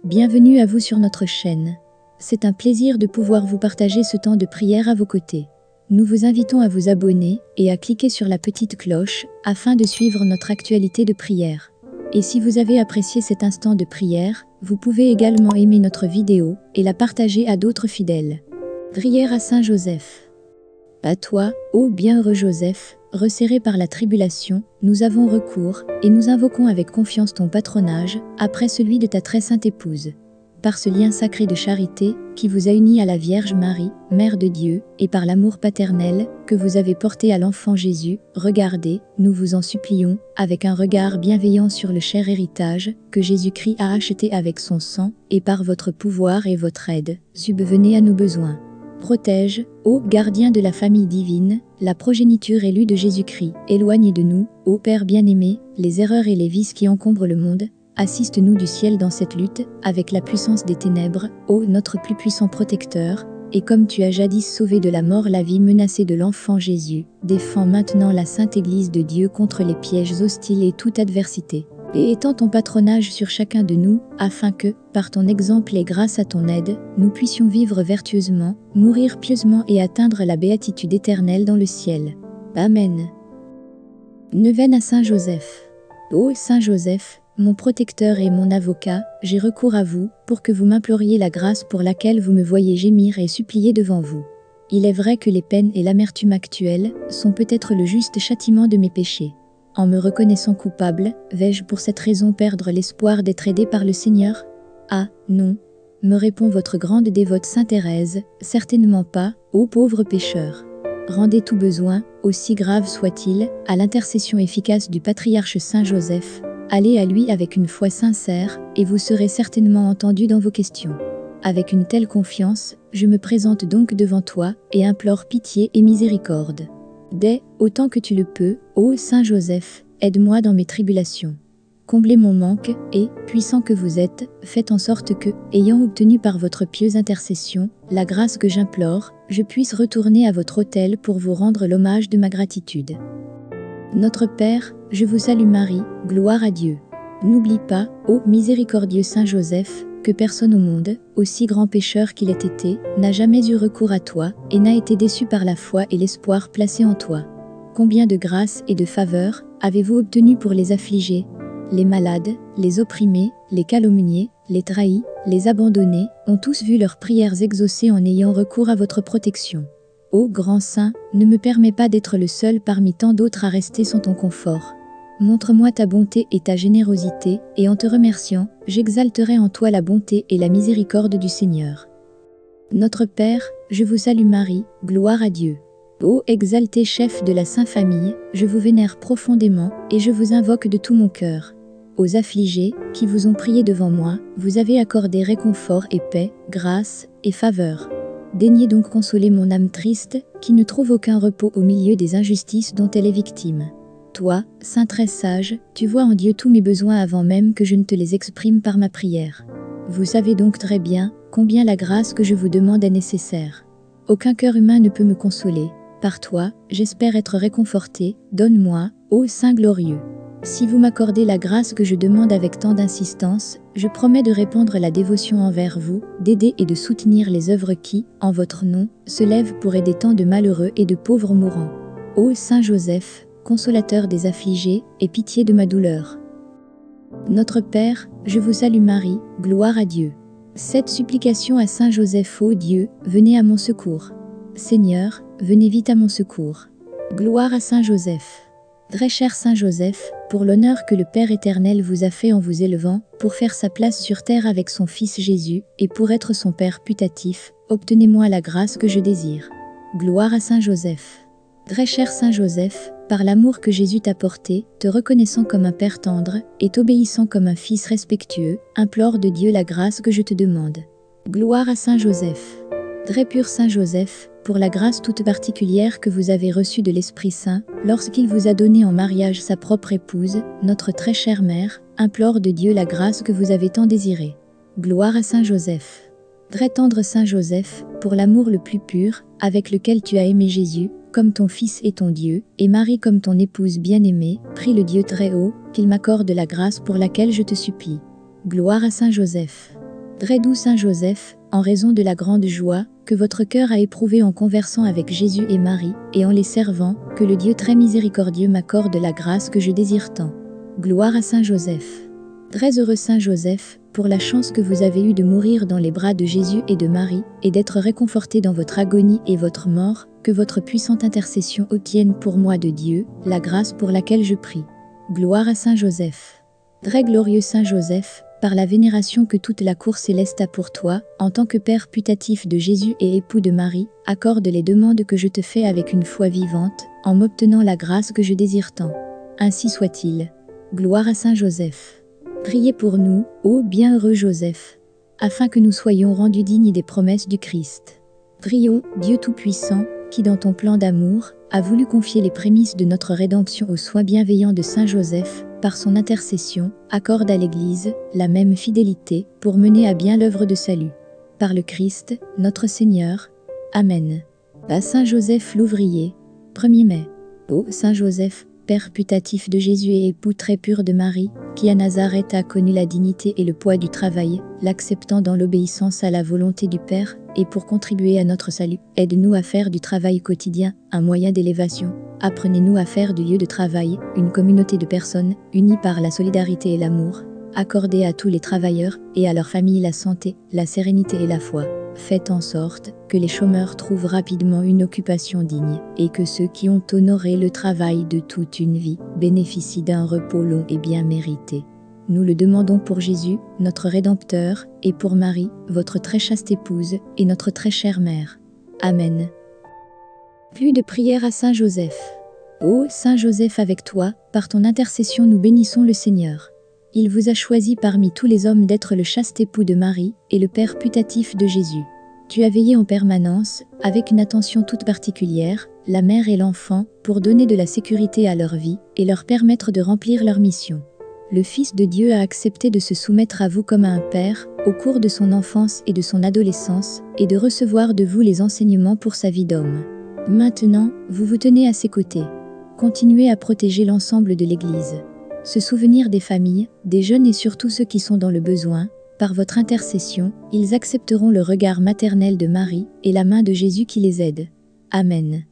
Bienvenue à vous sur notre chaîne. C'est un plaisir de pouvoir vous partager ce temps de prière à vos côtés. Nous vous invitons à vous abonner et à cliquer sur la petite cloche afin de suivre notre actualité de prière. Et si vous avez apprécié cet instant de prière, vous pouvez également aimer notre vidéo et la partager à d'autres fidèles. Prière à Saint Joseph. À toi, ô bienheureux Joseph, resserré par la tribulation, nous avons recours, et nous invoquons avec confiance ton patronage, après celui de ta très sainte épouse. Par ce lien sacré de charité, qui vous a unis à la Vierge Marie, Mère de Dieu, et par l'amour paternel, que vous avez porté à l'enfant Jésus, regardez, nous vous en supplions, avec un regard bienveillant sur le cher héritage, que Jésus-Christ a acheté avec son sang, et par votre pouvoir et votre aide, subvenez à nos besoins. Protège, ô gardien de la famille divine, la progéniture élue de Jésus-Christ. Éloignez de nous, ô Père bien-aimé, les erreurs et les vices qui encombrent le monde. Assiste-nous du ciel dans cette lutte, avec la puissance des ténèbres, ô notre plus puissant protecteur. Et comme tu as jadis sauvé de la mort la vie menacée de l'enfant Jésus, défends maintenant la Sainte Église de Dieu contre les pièges hostiles et toute adversité. Et étends ton patronage sur chacun de nous, afin que, par ton exemple et grâce à ton aide, nous puissions vivre vertueusement, mourir pieusement et atteindre la béatitude éternelle dans le ciel. Amen. Neuvaine à Saint Joseph. Ô Saint Joseph, mon protecteur et mon avocat, j'ai recours à vous, pour que vous m'imploriez la grâce pour laquelle vous me voyez gémir et supplier devant vous. Il est vrai que les peines et l'amertume actuelles sont peut-être le juste châtiment de mes péchés. En me reconnaissant coupable, vais-je pour cette raison perdre l'espoir d'être aidé par le Seigneur? Ah, non, me répond votre grande dévote Sainte Thérèse, certainement pas, ô pauvre pécheur. Rendez tout besoin, aussi grave soit-il, à l'intercession efficace du patriarche Saint Joseph. Allez à lui avec une foi sincère, et vous serez certainement entendu dans vos questions. Avec une telle confiance, je me présente donc devant toi, et implore pitié et miséricorde. Dès, autant que tu le peux, ô Saint Joseph, aide-moi dans mes tribulations. Comblez mon manque, et, puissant que vous êtes, faites en sorte que, ayant obtenu par votre pieuse intercession, la grâce que j'implore, je puisse retourner à votre autel pour vous rendre l'hommage de ma gratitude. Notre Père, je vous salue Marie, gloire à Dieu. N'oublie pas, ô miséricordieux Saint Joseph, que personne au monde, aussi grand pécheur qu'il ait été, n'a jamais eu recours à toi, et n'a été déçu par la foi et l'espoir placés en toi. Combien de grâces et de faveurs avez-vous obtenu pour les affligés, les malades, les opprimés, les calomniés, les trahis, les abandonnés, ont tous vu leurs prières exaucées en ayant recours à votre protection. Ô grand Saint, ne me permets pas d'être le seul parmi tant d'autres à rester sans ton confort. Montre-moi ta bonté et ta générosité, et en te remerciant, j'exalterai en toi la bonté et la miséricorde du Seigneur. Notre Père, je vous salue Marie, gloire à Dieu. Ô exalté chef de la Sainte Famille, je vous vénère profondément, et je vous invoque de tout mon cœur. Aux affligés, qui vous ont prié devant moi, vous avez accordé réconfort et paix, grâce et faveur. Daignez donc consoler mon âme triste, qui ne trouve aucun repos au milieu des injustices dont elle est victime. Toi, Saint très sage, tu vois en Dieu tous mes besoins avant même que je ne te les exprime par ma prière. Vous savez donc très bien combien la grâce que je vous demande est nécessaire. Aucun cœur humain ne peut me consoler. Par toi, j'espère être réconforté. Donne-moi, ô Saint glorieux. Si vous m'accordez la grâce que je demande avec tant d'insistance, je promets de répandre la dévotion envers vous, d'aider et de soutenir les œuvres qui, en votre nom, se lèvent pour aider tant de malheureux et de pauvres mourants. Ô Saint Joseph, consolateur des affligés, aie pitié de ma douleur. Notre Père, je vous salue Marie, gloire à Dieu. Cette supplication à Saint Joseph, ô Dieu, venez à mon secours. Seigneur, venez vite à mon secours. Gloire à Saint Joseph. Très cher Saint Joseph, pour l'honneur que le Père éternel vous a fait en vous élevant, pour faire sa place sur terre avec son Fils Jésus, et pour être son Père putatif, obtenez-moi la grâce que je désire. Gloire à Saint Joseph. Très cher Saint Joseph, par l'amour que Jésus t'a porté, te reconnaissant comme un Père tendre, et t'obéissant comme un Fils respectueux, implore de Dieu la grâce que je te demande. Gloire à Saint Joseph. Très pur Saint Joseph, pour la grâce toute particulière que vous avez reçue de l'Esprit Saint, lorsqu'il vous a donné en mariage sa propre épouse, notre très chère mère, implore de Dieu la grâce que vous avez tant désirée. Gloire à Saint Joseph. Très tendre Saint Joseph, pour l'amour le plus pur, avec lequel tu as aimé Jésus, comme ton Fils et ton Dieu, et Marie comme ton épouse bien-aimée, prie le Dieu très haut, qu'il m'accorde la grâce pour laquelle je te supplie. Gloire à Saint Joseph. Très doux Saint Joseph, en raison de la grande joie que votre cœur a éprouvée en conversant avec Jésus et Marie, et en les servant, que le Dieu très miséricordieux m'accorde la grâce que je désire tant. Gloire à Saint Joseph. Très heureux Saint Joseph, pour la chance que vous avez eue de mourir dans les bras de Jésus et de Marie, et d'être réconforté dans votre agonie et votre mort, que votre puissante intercession obtienne pour moi de Dieu, la grâce pour laquelle je prie. Gloire à Saint Joseph. Très glorieux Saint Joseph, par la vénération que toute la cour céleste a pour toi, en tant que Père putatif de Jésus et époux de Marie, accorde les demandes que je te fais avec une foi vivante, en m'obtenant la grâce que je désire tant. Ainsi soit-il. Gloire à Saint Joseph. Priez pour nous, ô bienheureux Joseph, afin que nous soyons rendus dignes des promesses du Christ. Prions, Dieu Tout-Puissant, qui dans ton plan d'amour, a voulu confier les prémices de notre rédemption aux soins bienveillants de Saint Joseph, par son intercession, accorde à l'Église la même fidélité pour mener à bien l'œuvre de salut. Par le Christ, notre Seigneur. Amen. À Saint Joseph l'ouvrier. 1er mai. Ô Saint Joseph, Père putatif de Jésus et époux très pur de Marie, qui à Nazareth a connu la dignité et le poids du travail, l'acceptant dans l'obéissance à la volonté du Père, et pour contribuer à notre salut, aide-nous à faire du travail quotidien un moyen d'élévation. Apprenez-nous à faire du lieu de travail une communauté de personnes unies par la solidarité et l'amour. Accordez à tous les travailleurs et à leurs familles la santé, la sérénité et la foi. Faites en sorte que les chômeurs trouvent rapidement une occupation digne et que ceux qui ont honoré le travail de toute une vie bénéficient d'un repos long et bien mérité. Nous le demandons pour Jésus, notre Rédempteur, et pour Marie, votre très chaste épouse, et notre très chère mère. Amen. Plus de prière à Saint Joseph. Ô Saint Joseph, avec toi, par ton intercession nous bénissons le Seigneur. Il vous a choisi parmi tous les hommes d'être le chaste époux de Marie et le Père putatif de Jésus. Tu as veillé en permanence, avec une attention toute particulière, la mère et l'enfant, pour donner de la sécurité à leur vie et leur permettre de remplir leur mission. Le Fils de Dieu a accepté de se soumettre à vous comme à un père, au cours de son enfance et de son adolescence, et de recevoir de vous les enseignements pour sa vie d'homme. Maintenant, vous vous tenez à ses côtés. Continuez à protéger l'ensemble de l'Église. Se souvenir des familles, des jeunes et surtout ceux qui sont dans le besoin, par votre intercession, ils accepteront le regard maternel de Marie et la main de Jésus qui les aide. Amen.